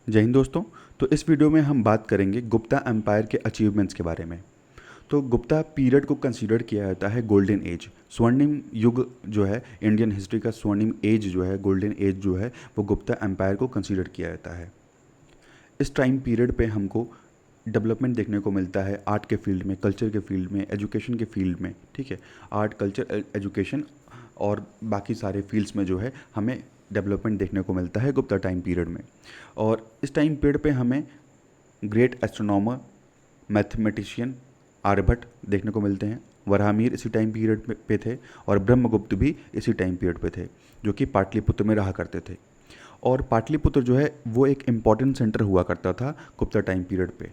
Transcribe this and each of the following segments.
जय हिंद दोस्तों। तो इस वीडियो में हम बात करेंगे गुप्ता एम्पायर के अचीवमेंट्स के बारे में। तो गुप्ता पीरियड को कंसीडर किया जाता है गोल्डन एज, स्वर्णिम युग जो है इंडियन हिस्ट्री का स्वर्णिम एज जो है, गोल्डन एज जो है वो गुप्ता एम्पायर को कंसीडर किया जाता है। इस टाइम पीरियड पे हमको डेवलपमेंट देखने को मिलता है आर्ट के फील्ड में, कल्चर के फील्ड में, एजुकेशन के फील्ड में। ठीक है, आर्ट, कल्चर, एजुकेशन और बाकी सारे फील्ड्स में जो है हमें डेवलपमेंट देखने को मिलता है गुप्ता टाइम पीरियड में। और इस टाइम पीरियड पे हमें ग्रेट एस्ट्रोनॉमर, मैथमेटिशियन आर्यभट्ट देखने को मिलते हैं। वराहमिहिर इसी टाइम पीरियड पे थे और ब्रह्मगुप्त भी इसी टाइम पीरियड पे थे, जो कि पाटलिपुत्र में रहा करते थे। और पाटलिपुत्र जो है वो एक इम्पॉर्टेंट सेंटर हुआ करता था गुप्ता टाइम पीरियड पे।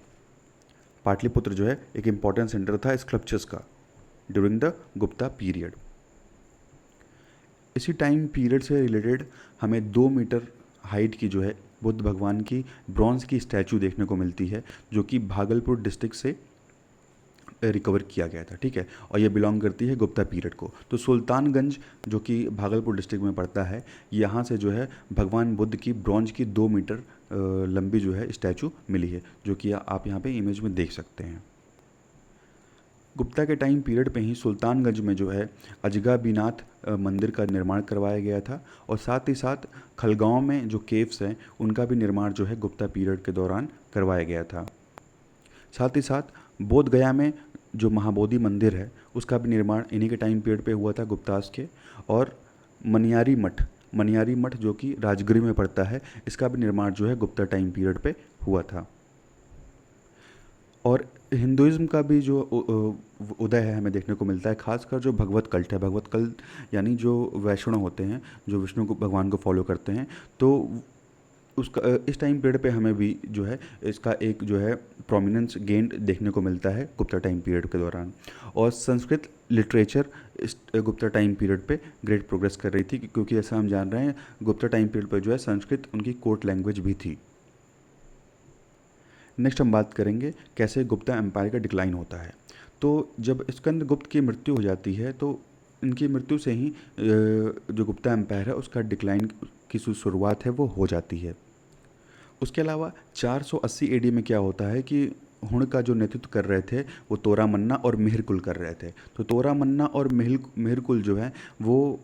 पाटलिपुत्र जो है एक इम्पॉर्टेंट सेंटर था स्कल्पचर्स का ड्यूरिंग द गुप्ता पीरियड। इसी टाइम पीरियड से रिलेटेड हमें 2 मीटर हाइट की जो है बुद्ध भगवान की ब्रॉन्ज की स्टैचू देखने को मिलती है, जो कि भागलपुर डिस्ट्रिक्ट से रिकवर किया गया था। ठीक है, और ये बिलोंग करती है गुप्ता पीरियड को। तो सुल्तानगंज जो कि भागलपुर डिस्ट्रिक्ट में पड़ता है, यहाँ से जो है भगवान बुद्ध की ब्रॉन्ज की 2 मीटर लंबी जो है स्टैचू मिली है, जो कि आप यहाँ पे इमेज में देख सकते हैं। गुप्ता के टाइम पीरियड पे ही सुल्तानगंज में जो है अजगाबीनाथ मंदिर का निर्माण करवाया गया था, और साथ ही साथ खलगांव में जो केव्स हैं उनका भी निर्माण जो है गुप्ता पीरियड के दौरान करवाया गया था। साथ ही साथ बोध गया में जो महाबोधि मंदिर है उसका भी निर्माण इन्हीं के टाइम पीरियड पे हुआ था, गुप्तास के। और मनियारी मठ जो कि राजगीर में पड़ता है, इसका भी निर्माण जो है गुप्ता टाइम पीरियड पे हुआ था। और हिंदुइज्म का भी जो उदय है हमें देखने को मिलता है, खासकर जो भगवत कल्ट है, भगवत कल्ट यानी जो वैष्णव होते हैं, जो विष्णु को भगवान को फॉलो करते हैं, तो उसका इस टाइम पीरियड पे हमें भी जो है इसका एक जो है प्रोमिनेंस गेंड देखने को मिलता है गुप्ता टाइम पीरियड के दौरान। और संस्कृत लिटरेचर इस गुप्ता टाइम पीरियड पे ग्रेट प्रोग्रेस कर रही थी, क्योंकि ऐसा हम जान रहे हैं गुप्ता टाइम पीरियड पर जो है संस्कृत उनकी कोर्ट लैंग्वेज भी थी। नेक्स्ट हम बात करेंगे कैसे गुप्ता एम्पायर का डिक्लाइन होता है। तो जब स्कंदगुप्त की मृत्यु हो जाती है तो इनकी मृत्यु से ही जो गुप्ता एम्पायर है उसका डिक्लाइन की शुरुआत है वो हो जाती है। उसके अलावा 480 एडी में क्या होता है कि हुण का जो नेतृत्व कर रहे थे वो तोरामन्ना और मिहिरकुल कर रहे थे। तो तोरामन्ना और मिहिरकुल जो है वो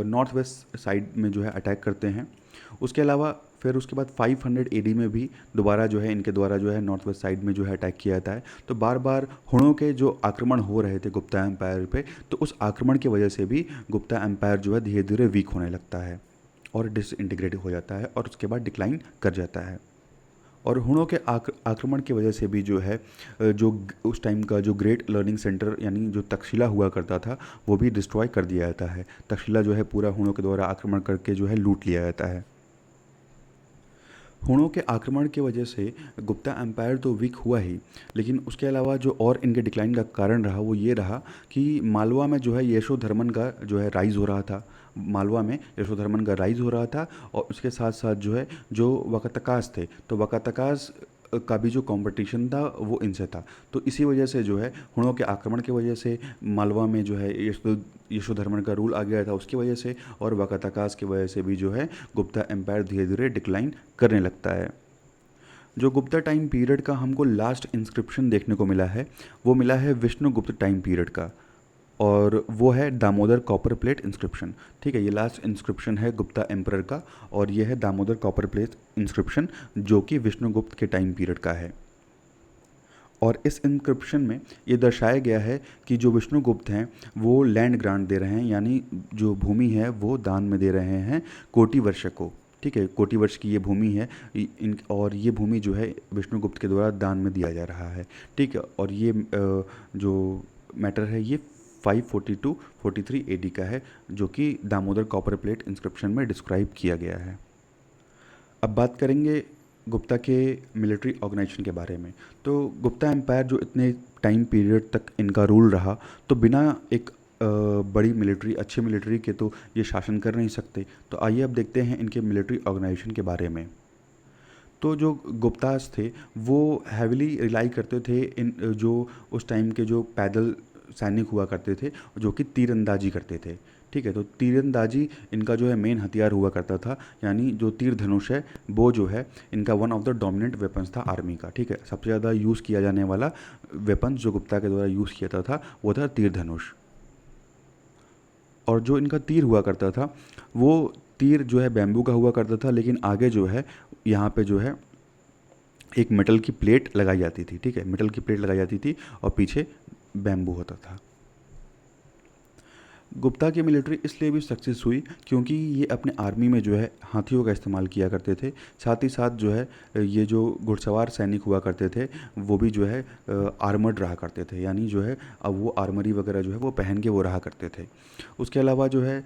नॉर्थ वेस्ट साइड में जो है अटैक करते हैं। उसके अलावा फिर उसके बाद 500 एडी में भी दोबारा जो है इनके द्वारा जो है नॉर्थ वेस्ट साइड में जो है अटैक किया जाता है। तो बार बार हुणों के जो आक्रमण हो रहे थे गुप्ता एम्पायर पे, तो उस आक्रमण की वजह से भी गुप्ता एम्पायर जो है धीरे धीरे वीक होने लगता है और डिसइंटीग्रेट हो जाता है और उसके बाद डिक्लाइन कर जाता है। और हुणों के आक्रमण की वजह से भी जो है जो उस टाइम का जो ग्रेट लर्निंग सेंटर यानी जो तक्षशिला हुआ करता था वो भी डिस्ट्रॉय कर दिया जाता है। तक्षशिला जो है पूरा हुणों के द्वारा आक्रमण करके जो है लूट लिया जाता है। हुणों के आक्रमण की वजह से गुप्ता एम्पायर तो वीक हुआ ही, लेकिन उसके अलावा जो और इनके डिक्लाइन का कारण रहा वो ये रहा कि मालवा में जो है यशोधर्मन का जो है राइज हो रहा था। मालवा में यशोधर्मन का राइज हो रहा था, और उसके साथ साथ जो है जो वकातकास थे, तो वकातकास का भी जो कंपटीशन था वो इनसे था। तो इसी वजह से जो है हुणों के आक्रमण की वजह से मालवा में जो है यशोधर्मन का रूल आ गया था उसकी वजह से, और वकातकास की वजह से भी जो है गुप्ता एम्पायर धीरे धीरे डिक्लाइन करने लगता है। जो गुप्ता टाइम पीरियड का हमको लास्ट इंस्क्रिप्शन देखने को मिला है वो मिला है विष्णुगुप्त टाइम पीरियड का, और वो है दामोदर कॉपर प्लेट इंस्क्रिप्शन। ठीक है, ये लास्ट इंस्क्रिप्शन है गुप्ता एम्परर का, और ये है दामोदर कॉपर प्लेट इंस्क्रिप्शन जो कि विष्णुगुप्त के टाइम पीरियड का है। और इस इंस्क्रिप्शन में ये दर्शाया गया है कि जो विष्णुगुप्त हैं वो लैंड ग्रांट दे रहे हैं, यानी जो भूमि है वो दान में दे रहे हैं कोटि वर्ष को। ठीक है, कोटि वर्ष की ये भूमि है और ये भूमि जो है विष्णुगुप्त के द्वारा दान में दिया जा रहा है। ठीक है, और ये जो मैटर है ये 542-43 एडी का है, जो कि दामोदर कॉपर प्लेट इंस्क्रिप्शन में डिस्क्राइब किया गया है। अब बात करेंगे गुप्ता के मिलिट्री ऑर्गेनाइजेशन के बारे में। तो गुप्ता एम्पायर जो इतने टाइम पीरियड तक इनका रूल रहा, तो बिना एक बड़ी मिलिट्री, अच्छी मिलिट्री के तो ये शासन कर नहीं सकते। तो आइए अब देखते हैं इनके मिलिट्री ऑर्गेनाइजेशन के बारे में। तो जो गुप्तास थे वो हैविली रिलाई करते थे इन जो उस टाइम के जो पैदल सैनिक हुआ करते थे, जो कि तीरंदाजी करते थे। ठीक है। तो तीरंदाजी इनका जो है मेन हथियार हुआ करता था, यानी जो तीर धनुष है वो जो है इनका one of the dominant weapons था आर्मी का। ठीक है, सबसे ज़्यादा यूज़ किया जाने वाला वेपन जो गुप्ता के द्वारा यूज़ किया जाता था वो था तीर धनुष। और जो इनका तीर हुआ करता था वो तीर जो है बैम्बू का हुआ करता था, लेकिन आगे जो है यहाँ पे जो है एक मेटल की प्लेट लगाई जाती थी। ठीक है, मेटल की प्लेट लगाई जाती थी और पीछे बैम्बू होता था। गुप्ता की मिलिट्री इसलिए भी सक्सेस हुई क्योंकि ये अपने आर्मी में जो है हाथियों का इस्तेमाल किया करते थे। साथ ही साथ जो है ये जो घुड़सवार सैनिक हुआ करते थे वो भी जो है आर्मर्ड रहा करते थे, यानी जो है अब वो आर्मरी वगैरह जो है वो पहन के वो रहा करते थे। उसके अलावा जो है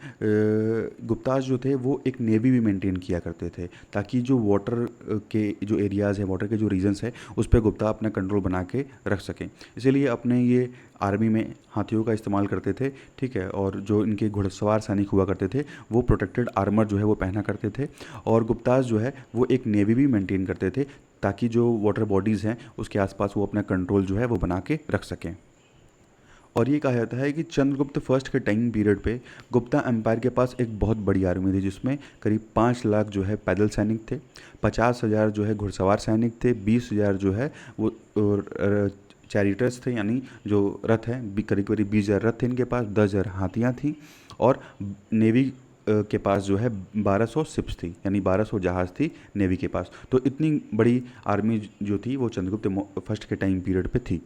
गुप्ताज जो थे वो एक नेवी भी मेंटेन किया करते थे, ताकि जो वाटर के जो एरियाज़ हैं, वाटर के जो रीजन्स हैं, उस पर गुप्ता अपना कंट्रोल बना के रख सकें। इसीलिए अपने ये आर्मी में हाथियों का इस्तेमाल करते थे। ठीक है, और जो इनके घुड़सवार सैनिक हुआ करते थे वो प्रोटेक्टेड आर्मर जो है वो पहना करते थे। और गुप्ताज जो है वो एक नेवी भी मेंटेन करते थे, ताकि जो वाटर बॉडीज़ हैं उसके आसपास वो अपना कंट्रोल जो है वो बना के रख सकें। और ये कहा जाता है कि चंद्रगुप्त फर्स्ट के टाइम पीरियड पे गुप्ता एम्पायर के पास एक बहुत बड़ी आर्मी थी, जिसमें करीब 5 लाख जो है पैदल सैनिक थे, 50,000 जो है घुड़सवार सैनिक थे, 20,000 जो है वो चैरिटर्स थे, यानी जो रथ हैं, करीब करीब 20,000 रथ थे इनके पास, 10,000 हाथियाँ थीं, और नेवी के पास जो है 1200 शिप्स थी, यानी 1200 जहाज़ थी नेवी के पास। तो इतनी बड़ी आर्मी जो थी वो चंद्रगुप्त फर्स्ट के टाइम पीरियड पे थी।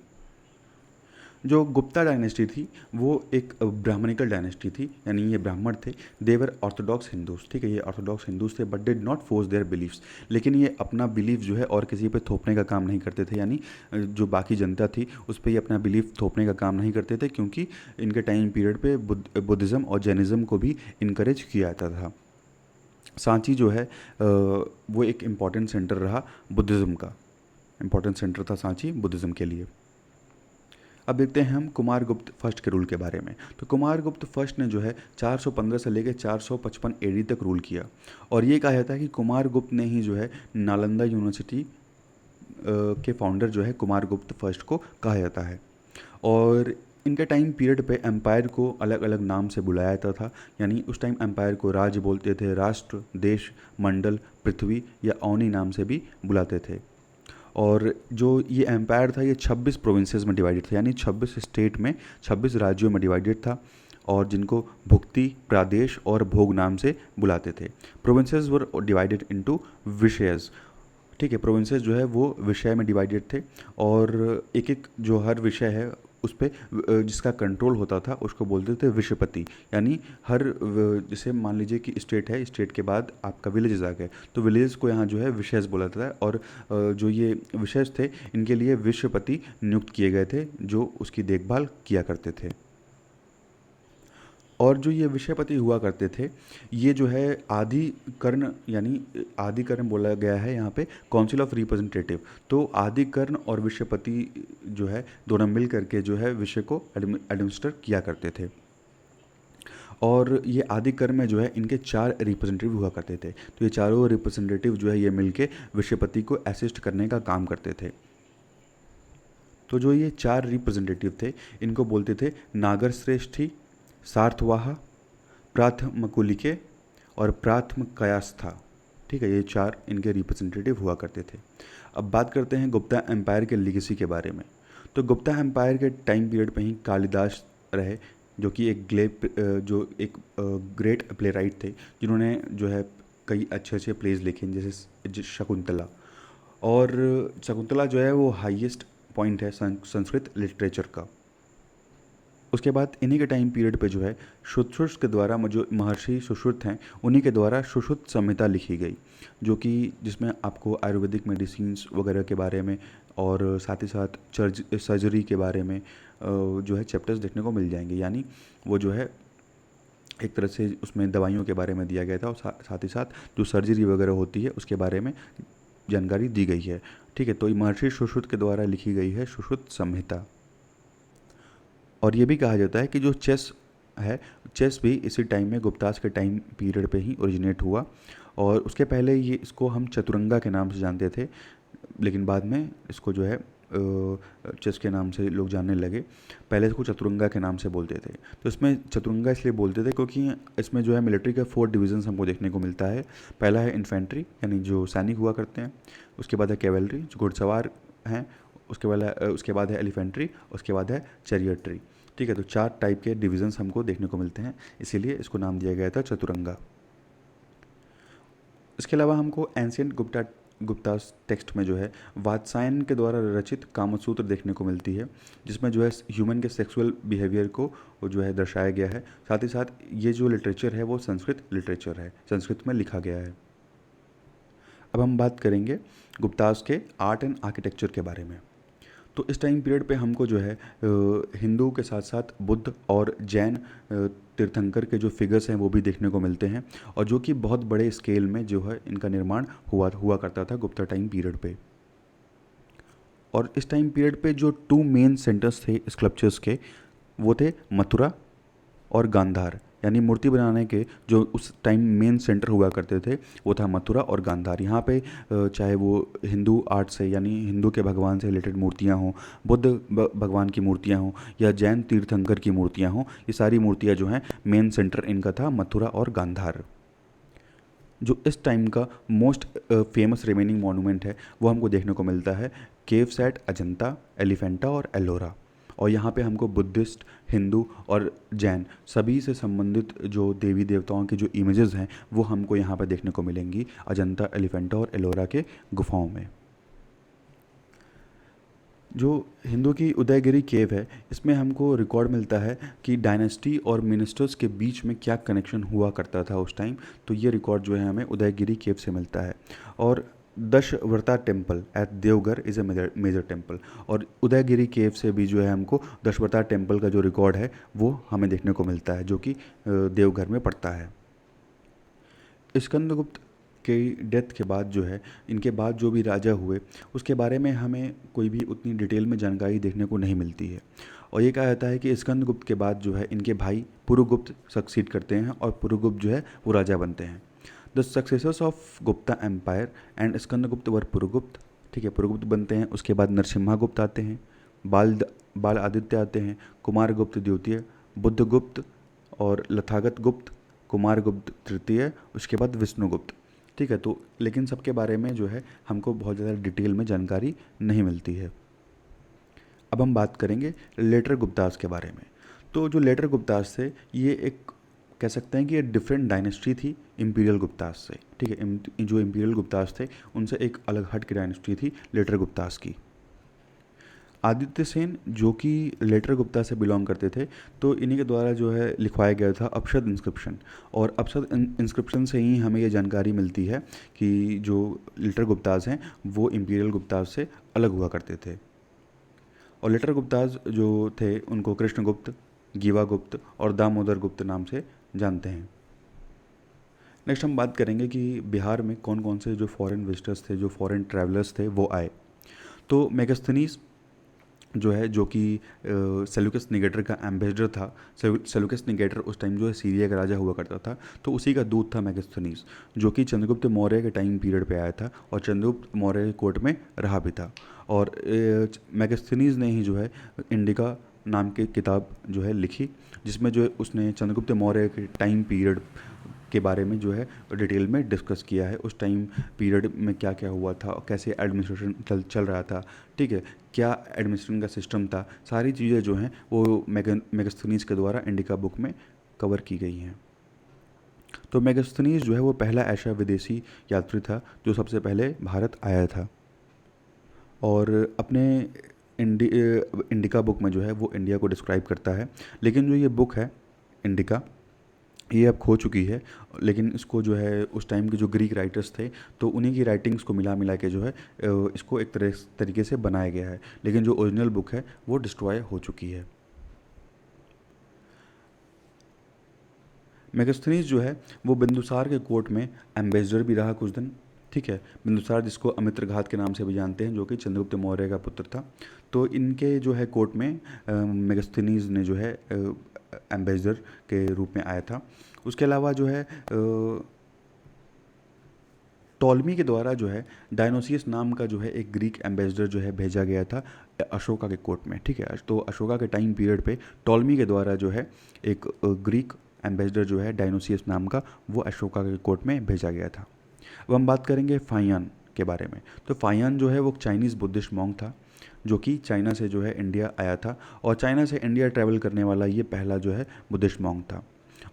जो गुप्ता डायनेस्टी थी वो एक ब्राह्मणिकल डायनेस्टी थी, यानी ये ब्राह्मण थे। They were orthodox Hindus. ठीक है, ये ऑर्थोडॉक्स हिंदूज थे, but did not force their beliefs. लेकिन ये अपना बिलीफ जो है और किसी पे थोपने का काम नहीं करते थे, यानी जो बाकी जनता थी उस पर ये अपना बिलीफ थोपने का काम नहीं करते थे, क्योंकि इनके टाइम पीरियड पे बुद्धिज़्म और जैनिज़्म को भी इनकरेज किया जाता था। सांची जो है वो एक इम्पॉर्टेंट सेंटर रहा बुद्धिज़्म का, इम्पॉर्टेंट सेंटर था सांची बुद्धिज़्म के लिए। अब देखते हैं हम कुमारगुप्त फर्स्ट के रूल के बारे में। तो कुमारगुप्त फर्स्ट ने जो है 415 से लेकर 455 एडी तक रूल किया, और ये कहा जाता है कि कुमारगुप्त ने ही जो है नालंदा यूनिवर्सिटी के फाउंडर जो है कुमारगुप्त फर्स्ट को कहा जाता है। और इनके टाइम पीरियड पे एम्पायर को अलग अलग नाम से बुलाया जाता था, यानी उस टाइम एम्पायर को राज्य बोलते थे, राष्ट्र, देश, मंडल, पृथ्वी या औनी नाम से भी बुलाते थे। और जो ये एम्पायर था ये 26 प्रोविंसेस में डिवाइडेड था, यानी 26 स्टेट में 26 राज्यों में डिवाइडेड था, और जिनको भुक्ति, प्रादेश और भोग नाम से बुलाते थे। प्रोविंसेस वर डिवाइडेड इनटू विषयज। ठीक है, प्रोविंसेस जो है वो विषय में डिवाइडेड थे, और एक एक जो हर विषय है उस पर जिसका कंट्रोल होता था उसको बोलते थे विषयपति। यानी हर जैसे मान लीजिए कि स्टेट है, स्टेट के बाद आपका विलेजेस आ गए, तो विलेज को यहाँ जो है विषयस बोला जाता है, और जो ये विषयस थे इनके लिए विषयपति नियुक्त किए गए थे जो उसकी देखभाल किया करते थे। और जो ये विषयपति हुआ करते थे ये जो है आधिकर्ण, यानी आधिकर्ण बोला गया है यहाँ पे काउंसिल ऑफ रिप्रेजेंटेटिव। तो आधिकर्ण और विषयपति जो है दोनों मिल करके जो है विषय को एडमिनिस्टर किया करते थे। और ये आधिकर्ण में जो है इनके 4 रिप्रेजेंटेटिव हुआ करते थे। तो ये चारों रिप्रेजेंटेटिव जो है ये मिलके विषयपति को असिस्ट करने का काम करते थे। तो जो ये 4 रिप्रेजेंटेटिव थे इनको बोलते थे नागर श्रेष्ठी, सार्थवाहा, प्राथमकुलिके और प्राथम कयास्था। ठीक है, ये 4 इनके रिप्रेजेंटेटिव हुआ करते थे। अब बात करते हैं गुप्ता एम्पायर के लीगेसी के बारे में। तो गुप्ता एम्पायर के टाइम पीरियड में ही कालिदास रहे, जो कि एक ग्रेट प्ले राइट थे, जिन्होंने जो है कई अच्छे अच्छे प्लेज लिखे, जैसे शकुंतला। और शकुंतला जो है वो हाईएस्ट पॉइंट है संस्कृत लिटरेचर का। उसके बाद इन्हीं के टाइम पीरियड पे जो है सुश्रुत के द्वारा, जो महर्षि सुश्रुत हैं उन्हीं के द्वारा सुश्रुत संहिता लिखी गई, जो कि जिसमें आपको आयुर्वेदिक मेडिसिन्स वगैरह के बारे में और साथ ही साथ सर्जरी के बारे में जो है चैप्टर्स देखने को मिल जाएंगे। यानी वो जो है एक तरह से उसमें दवाइयों के बारे में दिया गया था, और साथ ही साथ जो सर्जरी वगैरह होती है उसके बारे में जानकारी दी गई है। ठीक है, तो ये महर्षि सुश्रुत के द्वारा लिखी गई है सुश्रुत संहिता। और ये भी कहा जाता है कि जो चेस है, चेस भी इसी टाइम में गुप्तास के टाइम पीरियड पे ही ओरिजिनेट हुआ, और उसके पहले ये इसको हम चतुरंगा के नाम से जानते थे, लेकिन बाद में इसको जो है चेस के नाम से लोग जानने लगे। पहले इसको चतुरंगा के नाम से बोलते थे। तो इसमें चतुरंगा इसलिए बोलते थे क्योंकि इसमें जो है मिलिट्री के 4 डिवीजन्स हमको देखने को मिलता है। पहला है इन्फेंट्री, यानी जो सैनिक हुआ करते हैं। उसके बाद है कैवलरी, जो घुड़सवार हैं। उसके बाद है एलिफेंट्री, उसके बाद है चैरियट्री। ठीक है, तो 4 टाइप के डिवीजन्स हमको देखने को मिलते हैं, इसीलिए इसको नाम दिया गया था चतुरंगा। इसके अलावा हमको एंशियंट गुप्ता टेक्स्ट में जो है वात्सायन के द्वारा रचित कामसूत्र देखने को मिलती है, जिसमें जो है ह्यूमन के सेक्सुअल बिहेवियर को जो है दर्शाया गया है। साथ ही साथ ये जो लिटरेचर है वो संस्कृत लिटरेचर है, संस्कृत में लिखा गया है। अब हम बात करेंगे गुप्तास के आर्ट एंड आर्किटेक्चर के बारे में। तो इस टाइम पीरियड पे हमको जो है हिंदू के साथ साथ बुद्ध और जैन तीर्थंकर के जो फिगर्स हैं वो भी देखने को मिलते हैं, और जो कि बहुत बड़े स्केल में जो है इनका निर्माण हुआ करता था गुप्ता टाइम पीरियड पे। और इस टाइम पीरियड पे जो 2 मेन सेंटर्स थे स्कल्पचर्स के, वो थे मथुरा और गांधार। यानी मूर्ति बनाने के जो उस टाइम मेन सेंटर हुआ करते थे वो था मथुरा और गांधार। यहाँ पे चाहे वो हिंदू आर्ट से, यानी हिंदू के भगवान से रिलेटेड मूर्तियाँ हों, बुद्ध भगवान की मूर्तियाँ हों, या जैन तीर्थंकर की मूर्तियाँ हों, ये सारी मूर्तियाँ जो हैं मेन सेंटर इनका था मथुरा और गांधार। जो इस टाइम का मोस्ट फेमस रिमेनिंग मॉन्यूमेंट है वो हमको देखने को मिलता है केव्स एट अजंता, एलिफेंटा और एलोरा। और यहाँ पे हमको बुद्धिस्ट, हिंदू और जैन सभी से संबंधित जो देवी देवताओं की जो इमेजेस हैं वो हमको यहाँ पे देखने को मिलेंगी अजंता, एलिफेंटा और एलोरा के गुफाओं में। जो हिंदू की उदयगिरी केव है, इसमें हमको रिकॉर्ड मिलता है कि डायनेस्टी और मिनिस्टर्स के बीच में क्या कनेक्शन हुआ करता था उस टाइम। तो ये रिकॉर्ड जो है हमें उदयगिरी केव से मिलता है। और Dashavatara temple at Deoghar is a major temple, और उदयगिरी केव से भी जो है हमको दशवर्ता टेम्पल का जो रिकॉर्ड है वो हमें देखने को मिलता है, जो कि देवघर में पड़ता है। स्कंदगुप्त के डेथ के बाद जो है, इनके बाद जो भी राजा हुए उसके बारे में हमें कोई भी उतनी डिटेल में जानकारी देखने को नहीं मिलती है। और ये कहा जाता है कि स्कंदगुप्त के बाद जो है इनके भाई पुरुगुप्त सक्सीड करते हैं और पुरुगुप्त जो है वो राजा बनते हैं। The successors of Gupta empire and Skandagupta were Purugupta. ठीक है, पुरुगुप्त बनते हैं। उसके बाद नरसिम्हागुप्त आते हैं, बाल आदित्य आते हैं, कुमारगुप्त द्वितीय, बुद्धगुप्त और लथागत गुप्त, कुमारगुप्त तृतीय, उसके बाद विष्णुगुप्त। ठीक है, तो लेकिन सबके बारे में जो है हमको बहुत ज़्यादा डिटेल में जानकारी नहीं मिलती है। अब हम बात करेंगे लेटर गुप्तास के बारे में। तो जो लेटर गुप्तास थे ये एक कह सकते हैं कि ये डिफरेंट डायनेस्टी थी इम्पीरियल गुप्तास से। ठीक है, जो इम्पीरियल गुप्तास थे उनसे एक अलग हट की डायनेस्टी थी लेटर गुप्तास की। आदित्य सेन जो कि लेटर गुप्ता से बिलोंग करते थे, तो इन्हीं के द्वारा जो है लिखवाया गया था अपशद इंस्क्रिप्शन। और अपशद इंस्क्रिप्शन से ही हमें ये जानकारी मिलती है कि जो लेटर गुप्ताज हैं वो इम्पीरियल गुप्ताज से अलग हुआ करते थे। और लेटर गुप्ताज जो थे उनको कृष्णगुप्त, गीवागुप्त और दामोदर गुप्त नाम से जानते हैं। नेक्स्ट हम बात करेंगे कि बिहार में कौन कौन से जो फॉरेन विजिटर्स थे, जो फॉरेन ट्रैवलर्स थे वो आए। तो मेगास्थनीज जो है, जो कि सेल्यूकस निगेटर का एम्बेसडर था। सेल्यूकस निगेटर उस टाइम जो है सीरिया का राजा हुआ करता था, तो उसी का दूत था मेगास्थनीज, जो कि चंद्रगुप्त मौर्य के टाइम पीरियड पे आया था और चंद्रगुप्त मौर्य के कोर्ट में रहा भी था। और मेगास्थनीज ने ही जो है इंडिका नाम की किताब जो है लिखी, जिसमें जो है उसने चंद्रगुप्त मौर्य के टाइम पीरियड के बारे में जो है डिटेल में डिस्कस किया है। उस टाइम पीरियड में क्या क्या हुआ था और कैसे एडमिनिस्ट्रेशन चल रहा था। ठीक है, क्या एडमिनिस्ट्रेशन का सिस्टम था, सारी चीज़ें जो हैं वो मेगास्थनीज के द्वारा इंडिका बुक में कवर की गई हैं। तो मेगास्थनीज जो है वो पहला ऐसा विदेशी यात्री था जो सबसे पहले भारत आया था, और अपने इंडिका बुक में जो है वो इंडिया को डिस्क्राइब करता है। लेकिन जो ये बुक है इंडिका, ये अब खो चुकी है। लेकिन इसको जो है उस टाइम के जो ग्रीक राइटर्स थे तो उन्हीं की राइटिंग्स को मिला मिला के जो है इसको एक तरीके से बनाया गया है। लेकिन जो ओरिजिनल बुक है वो डिस्ट्रॉय हो चुकी है। मेगास्थनीज जो है वो बिंदुसार के कोर्ट में एम्बेसडर भी रहा कुछ दिन। ठीक है, बिंदुसार जिसको अमित्रघात के नाम से भी जानते हैं, जो कि चंद्रगुप्त मौर्य का पुत्र था। तो इनके जो है कोर्ट में मेगास्थनीज ने जो है एम्बेसडर के रूप में आया था। उसके अलावा जो है टॉलमी के द्वारा जो है डायनोसियस नाम का जो है एक ग्रीक एम्बेसडर जो है भेजा गया था अशोका के कोर्ट में, ठीक है। तो अशोका के टाइम पीरियड पे टॉलमी के द्वारा जो है एक ग्रीक एम्बेसडर जो है डायनोसियस नाम का, वो अशोका के कोर्ट में भेजा गया था। अब हम बात करेंगे फाहियान के बारे में। तो फाहियान जो है वो चाइनीज़ बुद्धिस्ट मॉन्क था जो कि चाइना से जो है इंडिया आया था, और चाइना से इंडिया ट्रैवल करने वाला ये पहला जो है बुद्धिस्ट मॉन्क था।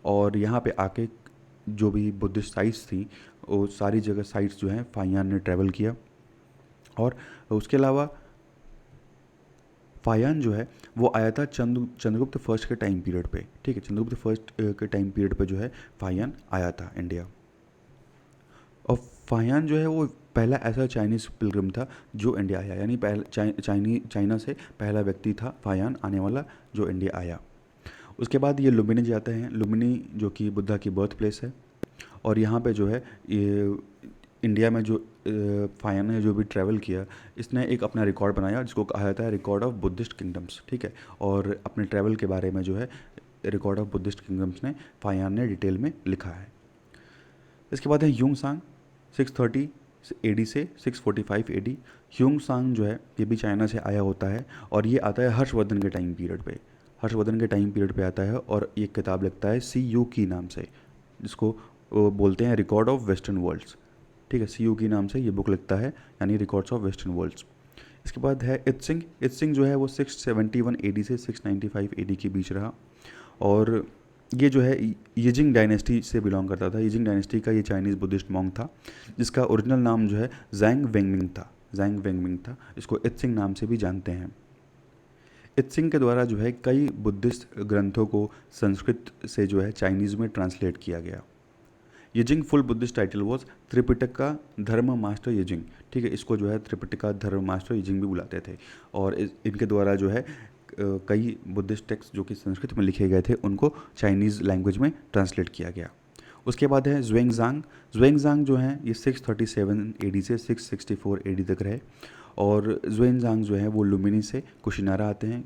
और यहाँ पे आके जो भी बुद्धिस्ट साइट्स थी वो सारी जगह साइट्स जो हैं फाहियान ने ट्रैवल किया। और उसके अलावा फाहियान जो है वो आया था चंद्रगुप्त फर्स्ट के टाइम पीरियड पे, ठीक है। चंद्रगुप्त फर्स्ट के टाइम पीरियड पे जो है फाहियान आया था इंडिया। और फाहियान जो है वो पहला ऐसा चाइनीज़ पिलग्रिम था जो इंडिया आया, यानी चाइना से पहला व्यक्ति था फाहियान आने वाला जो इंडिया आया। उसके बाद ये लुम्बिनी जाते हैं, लुम्बिनी जो कि बुद्धा की बर्थ प्लेस है। और यहाँ पे जो है ये इंडिया में जो फाहियान ने जो भी ट्रैवल किया, इसने एक अपना रिकॉर्ड बनाया जिसको कहा जाता है रिकॉर्ड ऑफ बुद्धिस्ट किंगडम्स, ठीक है। और अपने ट्रैवल के बारे में जो है रिकॉर्ड ऑफ बुद्धिस्ट किंगडम्स ने फाहियान ने डिटेल में लिखा है। इसके बाद है ह्यूंग सांग 630 AD से 645 AD। ह्यूंग सांग जो है ये भी चाइना से आया होता है, और ये आता है हर्षवर्धन के टाइम पीरियड पे, हर्षवर्धन के टाइम पीरियड पे आता है। और ये किताब लिखता है CU की नाम से, जिसको वो बोलते हैं रिकॉर्ड ऑफ वेस्टर्न वर्ल्ड्स, ठीक है। CU की नाम से ये बुक लिखता है, यानी रिकॉर्ड्स ऑफ वेस्टर्न वर्ल्ड्स। इसके बाद है इत्सिंग। इत्सिंग जो है वो 671 AD से 695 AD के बीच रहा, और ये जो है यिजिंग डायनेस्टी से बिलोंग करता था। यिजिंग डायनेस्टी का ये चाइनीज़ बुद्धिस्ट मॉन्क था, जिसका ओरिजिनल नाम जो है ज़ैंग वेंगमिंग था, ज़ैंग वेंगमिंग था। इसको इत्सिंग नाम से भी जानते हैं। इत्सिंग के द्वारा जो है कई बुद्धिस्ट ग्रंथों को संस्कृत से जो है चाइनीज़ में ट्रांसलेट किया गया। यिजिंग full Buddhist title was Tripitaka धर्म मास्टर यिजिंग, ठीक है। इसको जो है त्रिपिटका धर्म मास्टर यिजिंग भी बुलाते थे। और इनके द्वारा जो है कई बुद्धिस्ट टेक्स्ट जो कि संस्कृत में लिखे गए थे उनको चाइनीज़ लैंग्वेज में ट्रांसलेट किया गया। उसके बाद है ज़ुएंगज़ांग। ज़ुएंगज़ांग जो हैं ये 637 AD से 664 AD तक रहे। और ज़ुएंगज़ांग जो है वो लुम्बिनी से कुशिनारा आते हैं।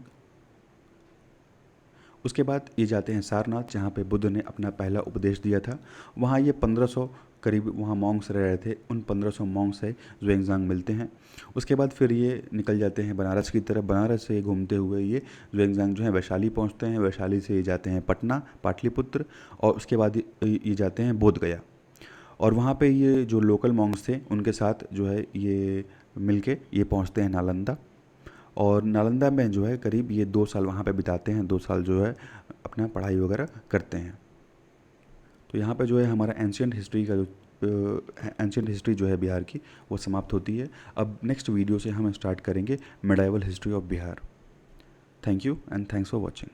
उसके बाद ये जाते हैं सारनाथ, जहाँ पे बुद्ध ने अपना पहला उपदेश दिया था। वहाँ ये 1500 करीब वहाँ मॉन्क्स रह रहे थे, उन 1500 मॉन्क्स से ज़ुएंगज़ांग मिलते हैं। उसके बाद फिर ये निकल जाते हैं बनारस की तरफ। बनारस से घूमते हुए ये ज़ुएंगज़ांग जो है वैशाली पहुँचते हैं। वैशाली से ये जाते हैं पटना, पाटलिपुत्र, और उसके बाद ये जाते हैं बोध गया। और वहाँ पे ये जो लोकल मॉन्क्स थे उनके साथ जो है ये मिलके ये पहुँचते हैं नालंदा। और नालंदा में जो है करीब ये 2 साल वहाँ पे बिताते हैं, 2 साल जो है अपना पढ़ाई वगैरह करते हैं। तो यहाँ पे जो है हमारा एंशियंट हिस्ट्री का जो एंशियंट हिस्ट्री जो है बिहार की वो समाप्त होती है। अब नेक्स्ट वीडियो से हम स्टार्ट करेंगे medieval history of Bihar. Thank you and thanks for watching.